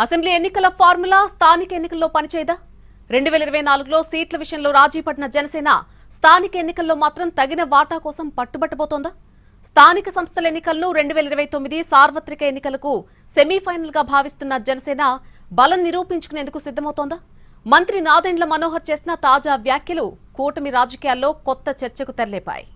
Assembly ఎన్నికల formula స్థానిక ఎన్నికల్లో పనిచేయదా? 2024లో సీట్ల విషయంలో రాజీ పడిన జనసేన స్థానిక ఎన్నికల్లో మాత్రం తగిన వాటా కోసం పట్టుబట్టబోతోందా? స్థానిక సంస్థల ఎన్నికలను 2029 సార్వత్రిక ఎన్నికలకు సెమీఫైనల్ గా భావిస్తున్న జనసేన బలం నిరూపించుకునేందుకు సిద్ధమవుతోందా? మంత్రి నాదెండ్ల మనోహర్ చేసిన తాజా వ్యాఖ్యలు కూటమి రాజకీయాల్లో కొత్త చర్చకు తెరలేపాయి.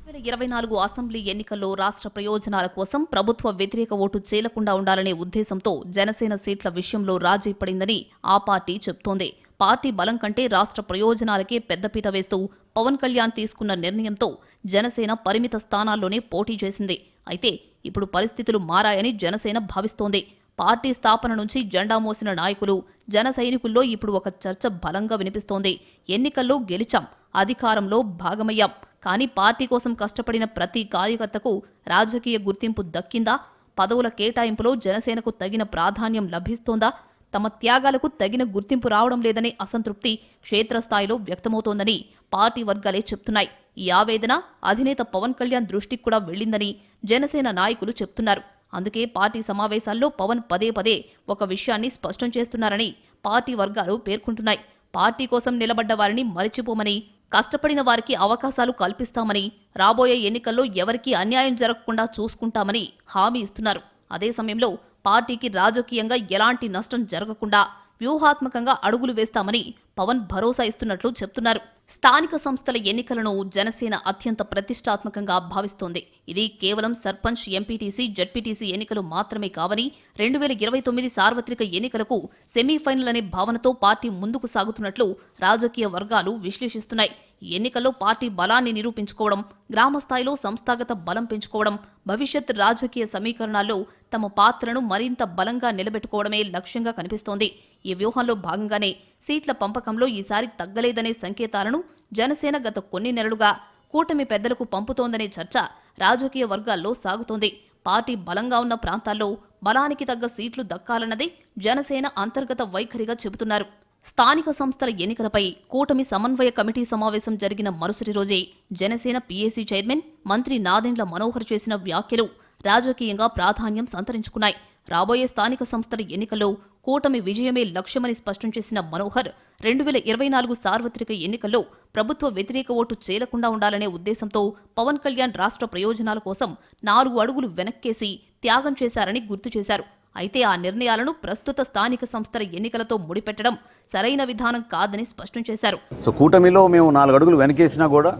2024 అసెంబ్లీ ఎన్నికల్లో రాష్ట్ర ప్రయోజనాల కోసం ప్రభుత్వ వ్యతిరేక ఓటు చేలకుండా ఉండాలనే ఉద్దేశంతో జనసేన సీట్ల విషయంలో రాజీ పడిందని ఆ పార్టీ చెబుతోంది. పార్టీ బలం కంటే రాష్ట్ర ప్రయోజనాలకే పెద్దపీట వేస్తూ పవన్ కళ్యాణ్ తీసుకున్న నిర్ణయంతో జనసేన పరిమిత స్థానాల్లోనే పోటీ చేసింది. అయితే ఇప్పుడు పరిస్థితులు మారాయని జనసేన భావిస్తోంది. పార్టీ స్థాపన నుంచి జెండా మోసిన నాయకులు, జన సైనికుల్లో ఇప్పుడు ఒక చర్చ బలంగా వినిపిస్తోంది. ఎన్నికల్లో గెలిచాం, అధికారంలో భాగమయ్యాం, కానీ పార్టీ కోసం కష్టపడిన ప్రతి కార్యకర్తకు రాజకీయ గుర్తింపు దక్కిందా? పదవుల కేటాయింపులో జనసేనకు తగిన ప్రాధాన్యం లభిస్తోందా? తమ త్యాగాలకు తగిన గుర్తింపు రావడం లేదనే అసంతృప్తి క్షేత్రస్థాయిలో వ్యక్తమవుతోందని పార్టీ వర్గాలే చెప్తున్నాయి. ఈ ఆవేదన అధినేత పవన్ కళ్యాణ్ దృష్టికి కూడా వెళ్లిందని జనసేన నాయకులు చెప్తున్నారు. అందుకే పార్టీ సమావేశాల్లో పవన్ పదే పదే ఒక విషయాన్ని స్పష్టం చేస్తున్నారని పార్టీ వర్గాలు పేర్కొంటున్నాయి. పార్టీ కోసం నిలబడ్డ వారిని మరిచిపోమని, కష్టపడిన వారికి అవకాశాలు కల్పిస్తామని, రాబోయే ఎన్నికల్లో ఎవరికీ అన్యాయం జరగకుండా చూసుకుంటామని హామీ ఇస్తున్నారు. అదే సమయంలో పార్టీకి రాజకీయంగా ఎలాంటి నష్టం జరగకుండా వ్యూహాత్మకంగా అడుగులు వేస్తామని పవన్ భరోసా ఇస్తున్నట్లు చెప్తున్నారు. స్థానిక సంస్థల ఎన్నికలను జనసేన అత్యంత ప్రతిష్టాత్మకంగా భావిస్తోంది. ఇది కేవలం సర్పంచ్, ఎంపీటీసీ, జడ్పీటీసీ ఎన్నికలు మాత్రమే కావని, 2029 సార్వత్రిక ఎన్నికలకు సెమీఫైనల్ అనే భావనతో పార్టీ ముందుకు సాగుతున్నట్లు రాజకీయ వర్గాలు విశ్లేషిస్తున్నాయి. ఈ ఎన్నికల్లో పార్టీ బలాన్ని నిరూపించుకోవడం, గ్రామస్థాయిలో సంస్థాగత బలం పెంచుకోవడం, భవిష్యత్ రాజకీయ సమీకరణాల్లో తమ పాత్రను మరింత బలంగా నిలబెట్టుకోవడమే లక్ష్యంగా కనిపిస్తోంది. ఈ వ్యూహంలో భాగంగానే సీట్ల పంపకంలో ఈసారి తగ్గలేదనే సంకేతాలను జనసేన గత కొన్ని నెలలుగా కూటమి పెద్దలకు పంపుతోందనే చర్చ రాజకీయ వర్గాల్లో సాగుతోంది. పార్టీ బలంగా ఉన్న ప్రాంతాల్లో బలానికి తగ్గ సీట్లు దక్కాలన్నదే జనసేన అంతర్గత వైఖరిగా చెబుతున్నారు. స్థానిక సంస్థల ఎన్నికలపై కూటమి సమన్వయ కమిటీ సమావేశం జరిగిన మరుసటి రోజే జనసేన పీఏసీ చైర్మన్ మంత్రి నాదెండ్ల మనోహర్ చేసిన వ్యాఖ్యలు రాజకీయంగా ప్రాధాన్యం సంతరించుకున్నాయి. రాబోయే స్థానిక సంస్థల ఎన్నికల్లో కూటమి విజయమే లక్ష్యమని స్పష్టం చేసిన మనోహర్ 2024 సార్వత్రిక ఎన్నికల్లో ప్రభుత్వ వ్యతిరేక ఓటు చేలకుండా ఉండాలనే ఉద్దేశంతో పవన్ కళ్యాణ్ రాష్ట్ర ప్రయోజనాల కోసం 4 అడుగులు వెనక్కేసి త్యాగం చేశారని గుర్తు చేశారు. అయితే ఆ నిర్ణయాలను ప్రస్తుత స్థానిక సంస్థల ఎన్నికలతో ముడిపెట్టడం సరైన విధానం కాదని స్పష్టం చేశారు. కూటమిలో మేము 4 అడుగులు వెనకేసినా కూడా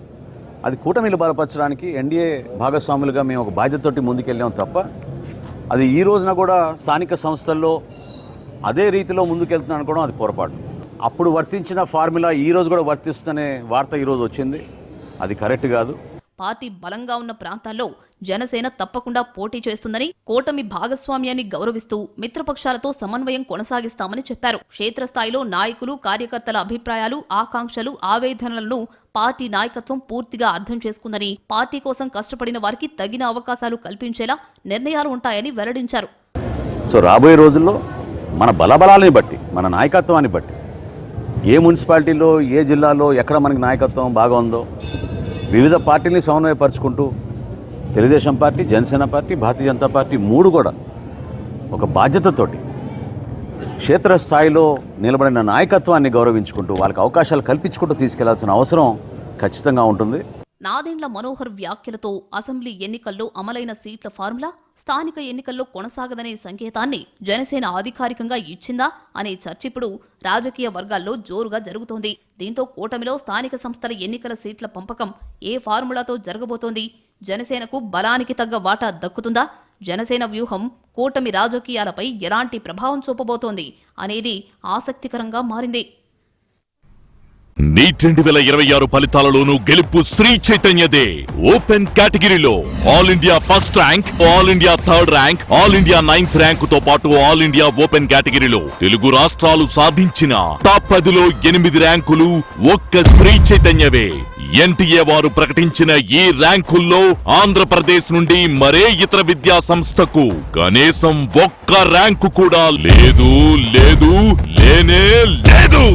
అది కూటమిలు బలపరచడానికి ఎన్డీఏ భాగస్వాములుగా మేము ఒక బాధ్యతతోటి ముందుకెళ్ళాం తప్ప అది ఈ రోజున కూడా స్థానిక సంస్థల్లో అదే రీతిలో ముందుకెళ్తున్నాను అనుకోవడం అది పొరపాటు. అప్పుడు వర్తించిన ఫార్ములా ఈ రోజు కూడా వర్తిస్తుందనే వార్త ఈరోజు వచ్చింది. అది కరెక్ట్ కాదు. పార్టీ బలంగా ఉన్న ప్రాంతాల్లో జనసేన తప్పకుండా పోటీ చేస్తుందని, కూటమి భాగస్వామ్యాన్ని గౌరవిస్తూ మిత్రపక్షాలతో సమన్వయం కొనసాగిస్తామని చెప్పారు. క్షేత్రస్థాయిలో నాయకులు, కార్యకర్తల అభిప్రాయాలు, ఆకాంక్షలు, ఆవేదనలను పార్టీ నాయకత్వం పూర్తిగా అర్థం చేసుకుందని, పార్టీ కోసం కష్టపడిన వారికి తగిన అవకాశాలు కల్పించేలా నిర్ణయాలు ఉంటాయని వెల్లడించారు. రాబోయే రోజుల్లో మన బలబలాలని బట్టి, మన నాయకత్వాన్ని బట్టి, ఏ మున్సిపాలిటీలో, ఏ జిల్లాలో ఎక్కడ మనకి నాయకత్వం బాగా ఉందో వివిధ పార్టీని సమన్వయపరుచుకుంటూ Telugu Desam party, Janasena party, Bharatiya Janata party 3 కూడా ఒక బాధ్యతతోటి క్షేత్రస్థాయిలో నిలబడిన నాయకత్వాన్ని గౌరవించుకుంటూ వాళ్ళకి అవకాశాలు కల్పించుకుంటూ తీసుకెళ్లాల్సిన అవసరం ఖచ్చితంగా ఉంటుంది. నాదెండ్ల మనోహర్ వ్యాఖ్యలతో అసెంబ్లీ ఎన్నికల్లో అమలైన సీట్ల ఫార్ములా స్థానిక ఎన్నికల్లో కొనసాగదనే సంకేతాన్ని జనసేన అధికారికంగా ఇచ్చిందా అనే చర్చ ఇప్పుడు రాజకీయ వర్గాల్లో జోరుగా జరుగుతోంది. దీంతో కూటమిలో స్థానిక సంస్థల ఎన్నికల సీట్ల పంపకం ఏ ఫార్ములాతో జరగబోతోంది? జనసేనకు బలానికి తగ్గ వాటా దక్కుతుందా? జనసేన వ్యూహం కూటమి రాజకీయాలపై ఎలాంటి ప్రభావం చూపబోతోంది అనేది ఆసక్తికరంగా మారింది. నీట్ 2026 ఫలితాలలోనూ గెలుపు శ్రీ చైతన్యదే. ఓపెన్ కేటగిరీలో all India first rank, all India third rank, all India 9th rank తో పాటు ఆల్ ఇండియా ఓపెన్ కేటగిరీలో తెలుగు రాష్ట్రాలు సాధించిన టాప్ 10లో 8 ర్యాంకులు ఒక్క శ్రీ చైతన్యవే. ఎన్టీఏ వారు ప్రకటించిన ఈ ర్యాంకుల్లో ఆంధ్రప్రదేశ్ నుండి మరే ఇతర విద్యా సంస్థకు కనీసం ఒక్క ర్యాంకు కూడా లేదు, లేనే లేదు.